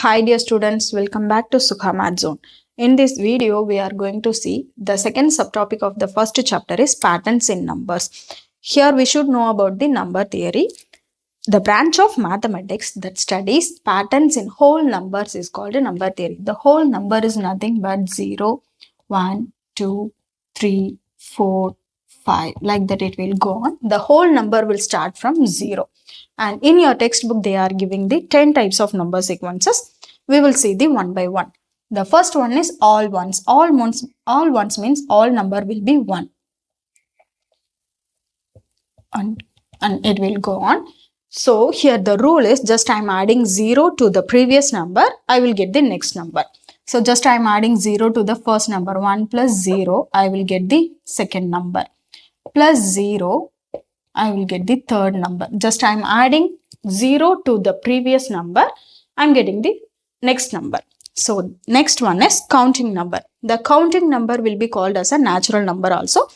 Hi dear students, welcome back to Sukha Math Zone. In this video, we are going to see the second subtopic of the first chapter is patterns in numbers. Here we should know about the number theory. The branch of mathematics that studies patterns in whole numbers is called a number theory. The whole number is nothing but 0, 1, 2, 3, 4, 5. Like that it will go on. The whole number will start from 0. And in your textbook, they are giving the 10 types of number sequences. We will see the one by one. The first one is all ones. All ones means all number will be 1. And it will go on. So here the rule is just I am adding 0 to the previous number, I will get the next number. So just I am adding 0 to the first number, 1 plus 0, I will get the second number. Plus 0, I will get the third number. Just I am adding 0 to the previous number, I am getting the next number. So next one is counting number. The counting number will be called as a natural number also.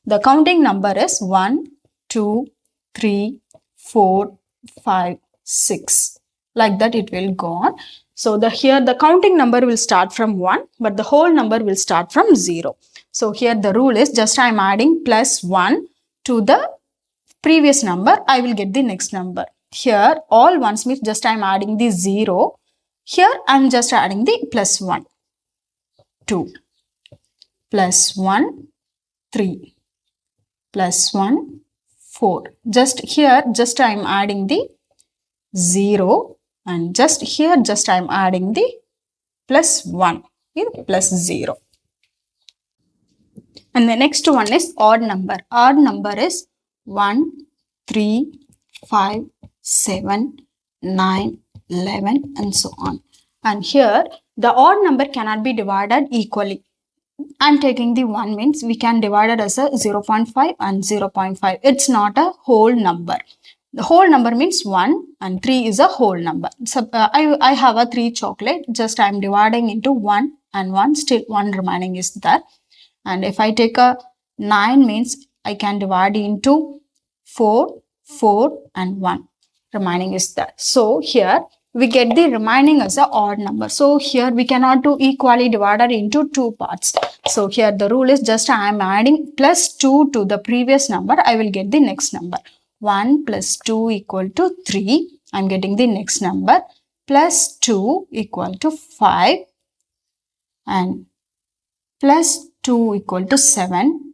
The counting number is 1, 2, 3, 4, 5, 6. Like that it will go on. So here the counting number will start from 1, but the whole number will start from 0. So here the rule is just I am adding plus 1 to the previous number, I will get the next number. Here all ones means just I am adding the 0. Here I am just adding the plus 1, 2, plus 1, 3, plus 1, 4. Just here, just I am adding the 0 and just here, just I am adding the plus 1, plus 0. And the next one is odd number. Odd number is 1, 3, 5, 7, 9, 11 and so on. And here the odd number cannot be divided equally. I am taking the 1 means we can divide it as a 0.5 and 0.5. It's not a whole number. The whole number means 1 and 3 is a whole number. So I have a 3 chocolate. Just I am dividing into 1 and 1. Still 1 remaining is there. And if I take a 9 means I can divide into 4, 4 and 1. Remaining is there. So here we get the remaining as an odd number. So here we cannot do equally divided into 2 parts. So here the rule is just I am adding plus 2 to the previous number. I will get the next number. 1 plus 2 equal to 3. I am getting the next number. Plus 2 equal to 5. And plus 2 equal to 7.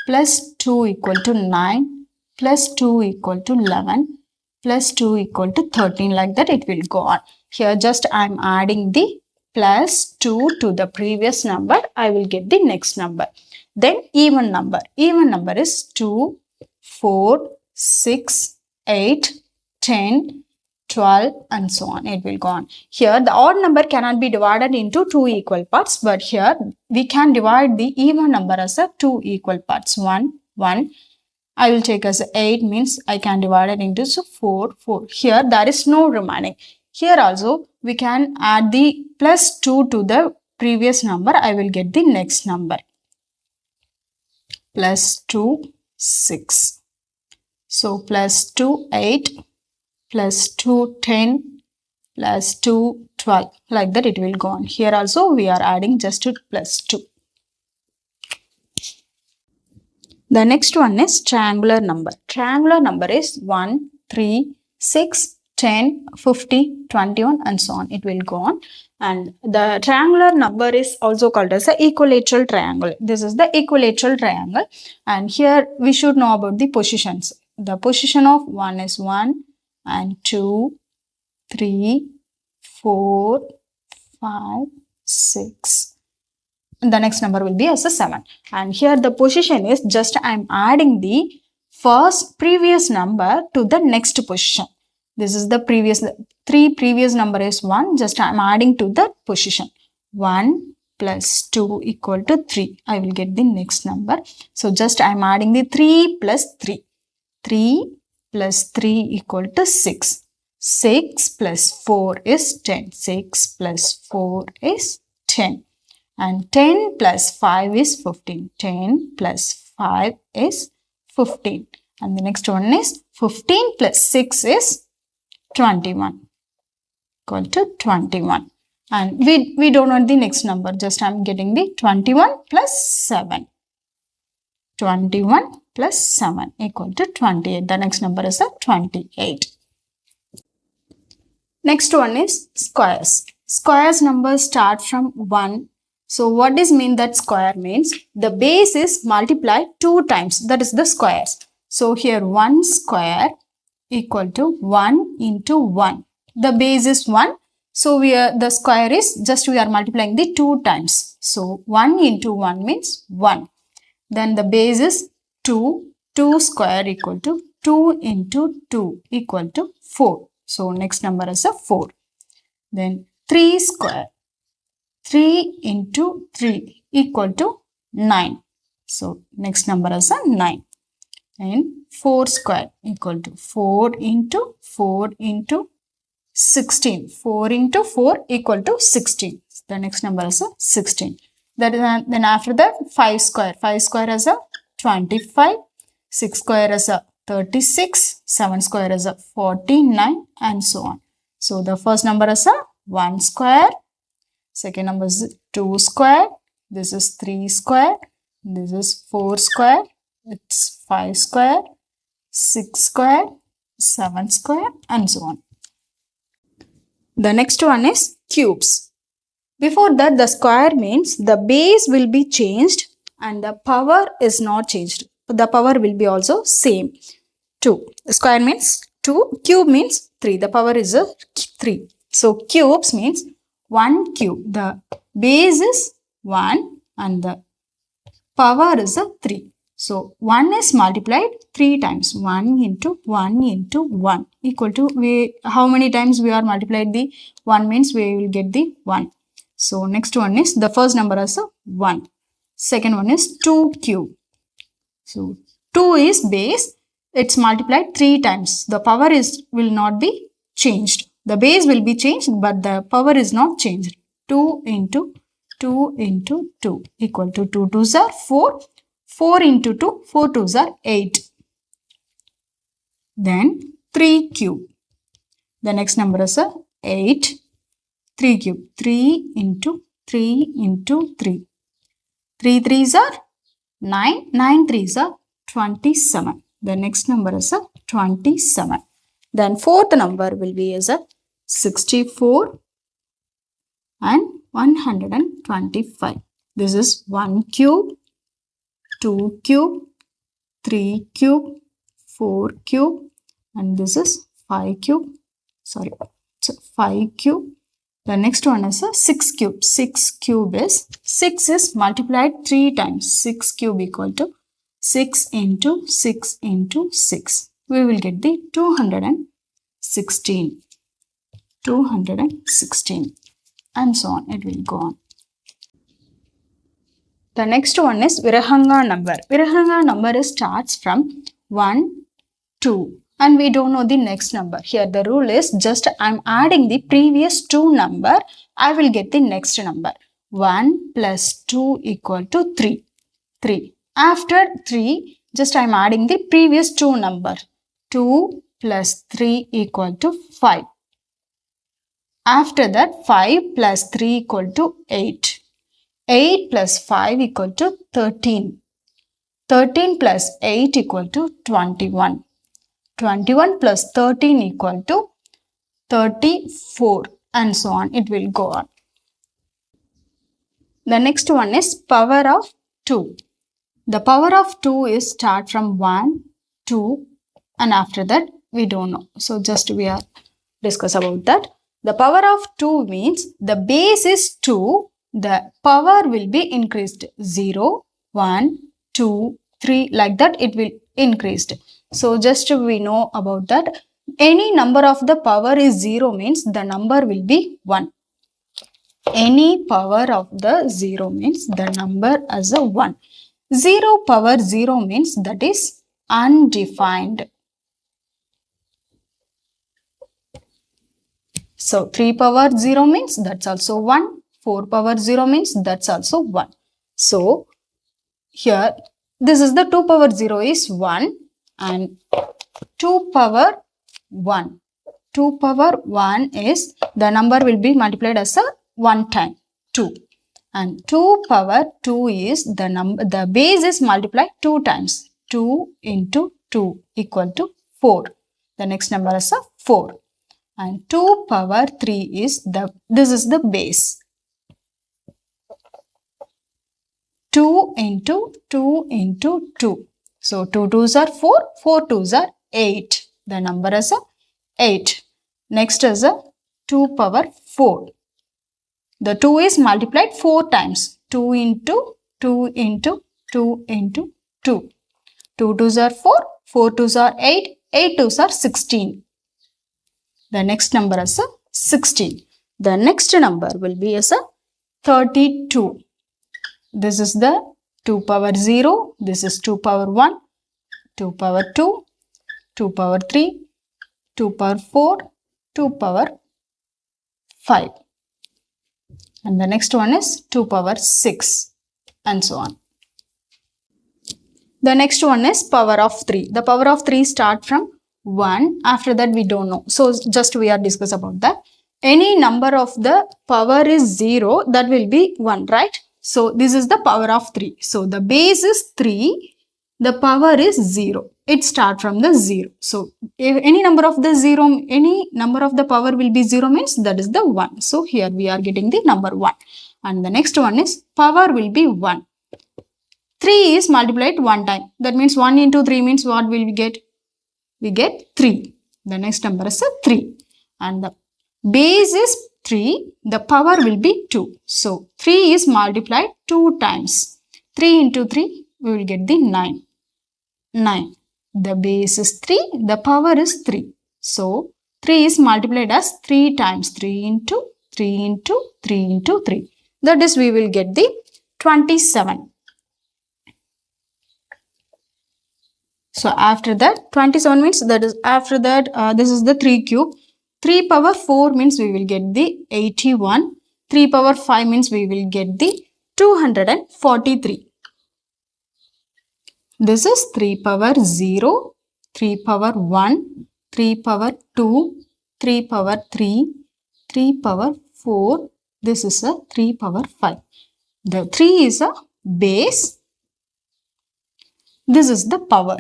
Plus 2 equal to 9. Plus 2 equal to 11. Plus 2 equal to 13, like that it will go on. Here just I am adding the plus 2 to the previous number, I will get the next number. Then even number. Even number is 2, 4, 6, 8, 10, 12 and so on. It will go on. Here the odd number cannot be divided into 2 equal parts, but here we can divide the even number as a 2 equal parts. 1, 1. I will take as 8 means I can divide it into 4, 4. Here there is no remaining. Here also we can add the plus 2 to the previous number. I will get the next number. Plus 2, 6. So plus 2, 8. Plus 2, 10. Plus 2, 12. Like that it will go on. Here also we are adding just plus 2. The next one is triangular number. Triangular number is 1, 3, 6, 10, 50, 21 and so on. It will go on. And the triangular number is also called as the equilateral triangle. This is the equilateral triangle. And here we should know about the positions. The position of 1 is 1 and 2, 3, 4, 5, 6. The next number will be as a 7. And here the position is just I am adding the previous number to the next position. This is the previous number is 1. Just I am adding to the position. 1 plus 2 equal to 3. I will get the next number. So just I am adding the 3 plus 3. 3 plus 3 equal to 6. 6 plus 4 is 10. 6 plus 4 is 10. And 10 plus 5 is 15. 10 plus 5 is 15. And the next one is 15 plus 6 is 21. Equal to 21. And we don't know the next number. Just I'm getting the 21 plus 7. 21 plus 7 equal to 28. The next number is a 28. Next one is squares. Squares numbers start from 1. So what does mean that square means? The base is multiplied 2 times. That is the squares. So here 1 square equal to 1 into 1. The base is 1. So the square is just we are multiplying the 2 times. So 1 into 1 means 1. Then the base is 2. 2 square equal to 2 into 2 equal to 4. So next number is a 4. Then 3 square. 3 into 3 equal to 9. So next number is a 9. And 4 square equal to 4 into 16. 4 into 4 equal to 16. The next number is a 16. Then after that 5 square. 5 square is a 25. 6 square is a 36. 7 square is a 49 and so on. So the first number is a 1 square. Second number is 2 square. This is 3 square. This is 4 square. It's 5 square. 6 square. 7 square and so on. The next one is cubes. Before that, the square means the base will be changed and the power is not changed. The power will be also same. 2. Square means 2. Cube means 3. The power is a 3. So cubes means 1 cube. The base is 1 and the power is a 3. So 1 is multiplied 3 times. 1 into 1 into 1 equal to how many times we are multiplied the 1 means we will get the 1. So next one is the first number is a 1. Second one is 2 cube. So 2 is base. It's multiplied 3 times. The power will not be changed. The base will be changed but the power is not changed. 2 into 2 into 2 equal to 2 2s are 4. 4 into 2, 4 2s are 8. Then 3 cube. The next number is a 8. 3 cube. 3 into 3 into 3. 3 3s are 9. 9 3s are 27. The next number is a 27. Then fourth number will be as a 64 and 125. This is 1 cube, 2 cube, 3 cube, 4 cube and this is 5 cube. Sorry, so 5 cube. The next one is a 6 cube. 6 cube is 6 is multiplied 3 times. 6 cube equal to 6 into 6 into 6. We will get the 216. 216 and so on. It will go on. The next one is Virahanga number. Virahanga number starts from 1, 2 and we don't know the next number. Here the rule is just I am adding the previous 2 number. I will get the next number. 1 plus 2 equal to 3. 3. After 3 just I am adding the previous 2 number. 2 plus 3 equal to 5. After that 5 plus 3 equal to 8. 8 plus 5 equal to 13. 13 plus 8 equal to 21. 21 plus 13 equal to 34 and so on. It will go on. The next one is power of 2. The power of 2 is start from 1, 2 and after that we don't know. So just we are discuss about that. The power of 2 means the base is 2. The power will be increased 0, 1, 2, 3 like that it will increased. So just we know about that. Any number of the power is 0 means the number will be 1. Any power of the 0 means the number as a 1. 0 power 0 means that is undefined. So 3 power 0 means that's also 1. 4 power 0 means that's also 1. So here this is the 2 power 0 is 1 and 2 power 1. 2 power 1 is the number will be multiplied as a 1 time 2, and 2 power 2 is the number, the base is multiplied 2 times. 2 into 2 equal to 4. The next number is a 4, and 2 power 3 is this is the base. 2 into 2 into 2. So 2 2s are 4, 4 2s are 8. The number is a 8. Next is a 2 power 4. The 2 is multiplied 4 times. 2 into 2 into 2 into 2. 2 2s are 4, 4 2s are 8, 8 2s are 16. The next number is a 16. The next number will be as a 32. This is the 2 power 0. This is 2 power 1, 2 power 2, 2 power 3, 2 power 4, 2 power 5. And the next one is 2 power 6 and so on. The next one is power of 3. The power of 3 start from 1. After that we don't know. So just we are discuss about that. Any number of the power is 0, that will be 1, right? So this is the power of 3. So the base is 3. The power is 0. It starts from the 0. So if any number of the 0, any number of the power will be 0 means that is the 1. So here we are getting the number 1. And the next one is power will be 1. 3 is multiplied 1 time. That means 1 into 3 means what will we get? We get 3. The next number is a 3. And the base is 3. The power will be 2. So 3 is multiplied 2 times. 3 into 3 we will get the 9. 9. The base is 3. The power is 3. So 3 is multiplied as 3 times. 3 into 3 into 3 into 3. That is we will get the 27. So after that 27 means that is after that this is the 3 cube. 3 power 4 means we will get the 81. 3 power 5 means we will get the 243. This is 3 power 0, 3 power 1, 3 power 2, 3 power 3, 3 power 4. This is a 3 power 5. The 3 is a base. This is the power.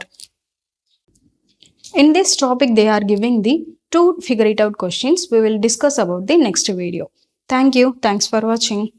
In this topic, they are giving the 2 figure it out questions. We will discuss about the next video. Thank you. Thanks for watching.